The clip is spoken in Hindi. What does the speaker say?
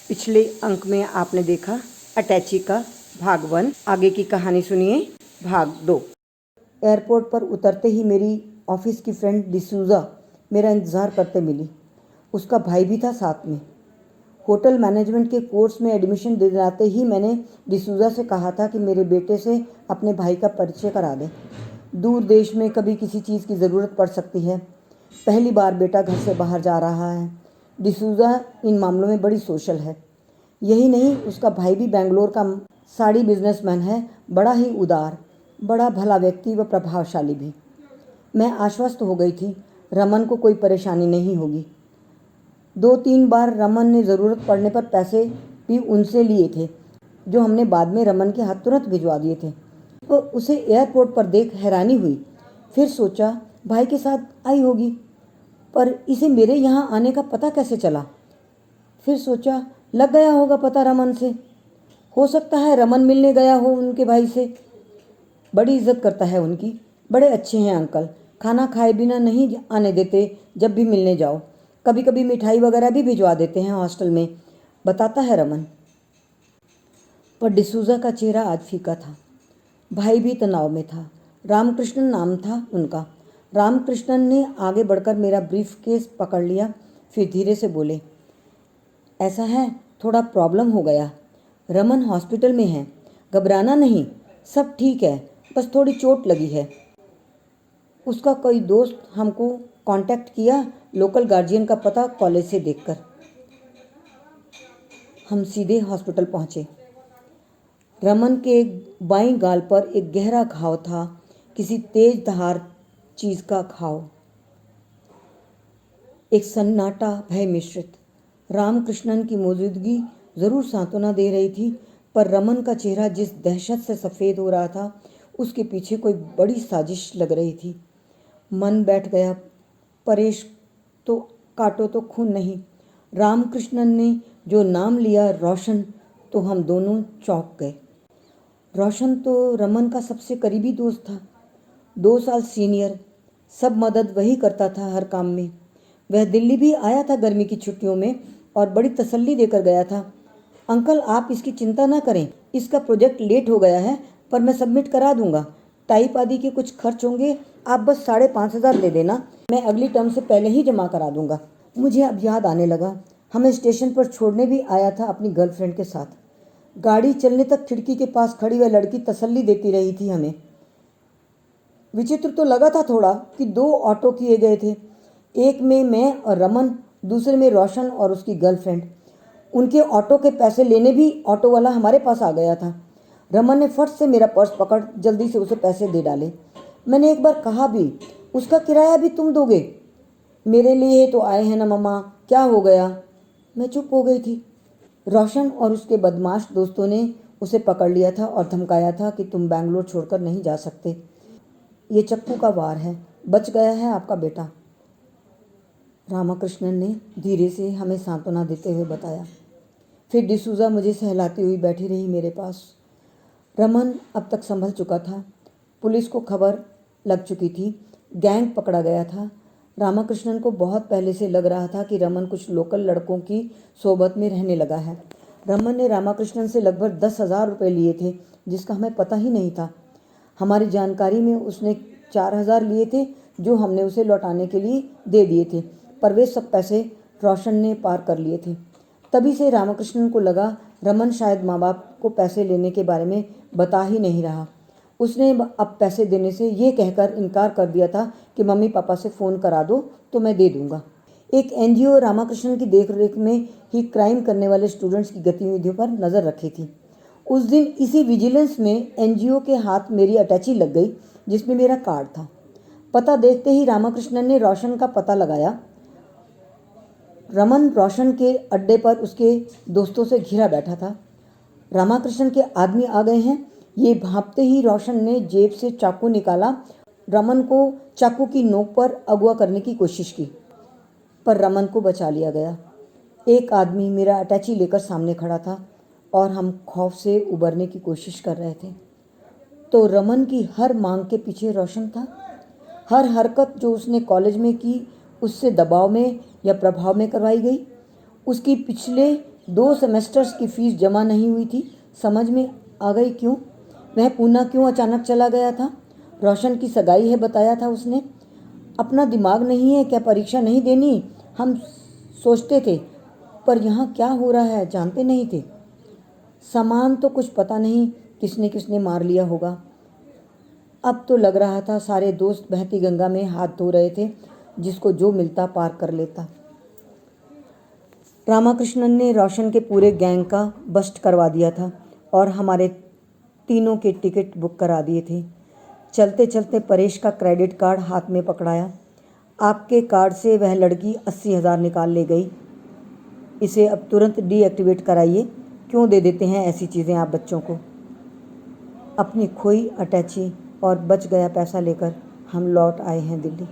पिछले अंक में आपने देखा अटैची का भाग 1। आगे की कहानी सुनिए भाग 2। एयरपोर्ट पर उतरते ही मेरी ऑफिस की फ्रेंड डिसूज़ा मेरा इंतज़ार करते मिली। उसका भाई भी था साथ में। होटल मैनेजमेंट के कोर्स में एडमिशन दिलाते ही मैंने डिसूज़ा से कहा था कि मेरे बेटे से अपने भाई का परिचय करा दें। दूर देश में कभी किसी चीज़ की ज़रूरत पड़ सकती है। पहली बार बेटा घर से बाहर जा रहा है। डिसूज़ा इन मामलों में बड़ी सोशल है। यही नहीं, उसका भाई भी बेंगलोर का साड़ी बिजनेसमैन है, बड़ा ही उदार, बड़ा भला व्यक्ति व प्रभावशाली भी। मैं आश्वस्त हो गई थी, रमन को कोई परेशानी नहीं होगी। 2-3 बार रमन ने ज़रूरत पड़ने पर पैसे भी उनसे लिए थे, जो हमने बाद में रमन के हाथ तुरंत भिजवा दिए थे। तो उसे एयरपोर्ट पर देख हैरानी हुई। फिर सोचा भाई के साथ आई होगी, पर इसे मेरे यहाँ आने का पता कैसे चला। फिर सोचा लग गया होगा पता रमन से। हो सकता है रमन मिलने गया हो उनके भाई से। बड़ी इज्जत करता है उनकी, बड़े अच्छे हैं अंकल, खाना खाए बिना नहीं आने देते जब भी मिलने जाओ। कभी कभी मिठाई वगैरह भी भिजवा देते हैं हॉस्टल में, बताता है रमन। पर डिसूज़ा का चेहरा आज फीका था। भाई भी तनाव में था। रामकृष्णन नाम था उनका। रामकृष्णन ने आगे बढ़कर मेरा ब्रीफ केस पकड़ लिया, फिर धीरे से बोले, ऐसा है, थोड़ा प्रॉब्लम हो गया। रमन हॉस्पिटल में है, घबराना नहीं, सब ठीक है, बस थोड़ी चोट लगी है। उसका कोई दोस्त हमको कांटेक्ट किया, लोकल गार्जियन का पता कॉलेज से देखकर। हम सीधे हॉस्पिटल पहुंचे। रमन के बाईं गाल पर एक गहरा घाव था, किसी तेज धार चीज का घाव। एक सन्नाटा भय मिश्रित। रामकृष्णन की मौजूदगी जरूर सांत्वना दे रही थी, पर रमन का चेहरा जिस दहशत से सफ़ेद हो रहा था, उसके पीछे कोई बड़ी साजिश लग रही थी। मन बैठ गया, परेश तो काटो तो खून नहीं। रामकृष्णन ने जो नाम लिया रोशन, तो हम दोनों चौंक गए। रोशन तो रमन का सबसे करीबी दोस्त था, 2 साल सीनियर। सब मदद वही करता था हर काम में। वह दिल्ली भी आया था गर्मी की छुट्टियों में और बड़ी तसल्ली देकर गया था। अंकल आप इसकी चिंता ना करें, इसका प्रोजेक्ट लेट हो गया है, पर मैं सबमिट करा दूंगा। टाइप आदि के कुछ खर्च होंगे, आप बस 5,500 दे देना, मैं अगली टर्म से पहले ही जमा करा दूंगा। मुझे अब याद आने लगा, हमें स्टेशन पर छोड़ने भी आया था अपनी गर्लफ्रेंड के साथ। गाड़ी चलने तक खिड़की के पास खड़ी वह लड़की तसल्ली देती रही थी हमें। विचित्र तो लगा था थोड़ा कि 2 ऑटो किए गए थे, एक में मैं और रमन, दूसरे में रोशन और उसकी गर्लफ्रेंड। उनके ऑटो के पैसे लेने भी ऑटो वाला हमारे पास आ गया था। रमन ने फट से मेरा पर्स पकड़ जल्दी से उसे पैसे दे डाले। मैंने एक बार कहा भी, उसका किराया भी तुम दोगे? मेरे लिए तो आए हैं ना मम्मा, क्या हो गया? मैं चुप हो गई थी। रोशन और उसके बदमाश दोस्तों ने उसे पकड़ लिया था और धमकाया था कि तुम बैंगलोर छोड़कर नहीं जा सकते, ये चक्कू का वार है, बच गया है आपका बेटा। रामकृष्णन ने धीरे से हमें सांत्वना देते हुए बताया। फिर डिसूज़ा मुझे सहलाती हुई बैठी रही मेरे पास। रमन अब तक संभल चुका था, पुलिस को खबर लग चुकी थी, गैंग पकड़ा गया था। रामकृष्णन को बहुत पहले से लग रहा था कि रमन कुछ लोकल लड़कों की सोबत में रहने लगा है। रमन ने रामकृष्णन से लगभग 10,000 रुपये लिए थे, जिसका हमें पता ही नहीं था। हमारी जानकारी में उसने 4,000 लिए थे, जो हमने उसे लौटाने के लिए दे दिए थे, पर वे सब पैसे रोशन ने पार कर लिए थे। तभी से रामकृष्णन को लगा रमन शायद माँ बाप को पैसे लेने के बारे में बता ही नहीं रहा। उसने अब पैसे देने से ये कहकर इनकार कर दिया था कि मम्मी पापा से फ़ोन करा दो तो मैं दे दूँगा। एक एनजीओ रामकृष्णन की देखरेख में ही क्राइम करने वाले स्टूडेंट्स की गतिविधियों पर नज़र रखी थी। उस दिन इसी विजिलेंस में एनजीओ के हाथ मेरी अटैची लग गई, जिसमें मेरा कार्ड था। पता देखते ही रामकृष्णन ने रोशन का पता लगाया। रमन रोशन के अड्डे पर उसके दोस्तों से घिरा बैठा था। रामकृष्णन के आदमी आ गए हैं, ये भांपते ही रोशन ने जेब से चाकू निकाला। रमन को चाकू की नोक पर अगवा करने की कोशिश की, पर रमन को बचा लिया गया। एक आदमी मेरा अटैची लेकर सामने खड़ा था और हम खौफ से उबरने की कोशिश कर रहे थे। तो रमन की हर मांग के पीछे रोशन था। हर हरकत जो उसने कॉलेज में की, उससे दबाव में या प्रभाव में करवाई गई। उसकी पिछले 2 सेमेस्टर्स की फ़ीस जमा नहीं हुई थी। समझ में आ गई क्यों? वह पूना क्यों अचानक चला गया था? रोशन की सगाई है बताया था उसने। अपना दिमाग नहीं है क्या? परीक्षा नहीं देनी हम सोचते थे, पर यहाँ क्या हो रहा है जानते नहीं थे। सामान तो कुछ पता नहीं किसने किसने मार लिया होगा। अब तो लग रहा था सारे दोस्त बहती गंगा में हाथ धो रहे थे, जिसको जो मिलता पार कर लेता। रामाकृष्णन ने रोशन के पूरे गैंग का बस्ट करवा दिया था और हमारे तीनों के टिकट बुक करा दिए थे। चलते चलते परेश का क्रेडिट कार्ड हाथ में पकड़ाया। आपके कार्ड से वह लड़की 80,000 निकाल ले गई। इसे अब तुरंत डीएक्टिवेट कराइए। क्यों दे देते हैं ऐसी चीज़ें आप बच्चों को? अपनी खोई अटैची और बच गया पैसा लेकर हम लौट आए हैं दिल्ली।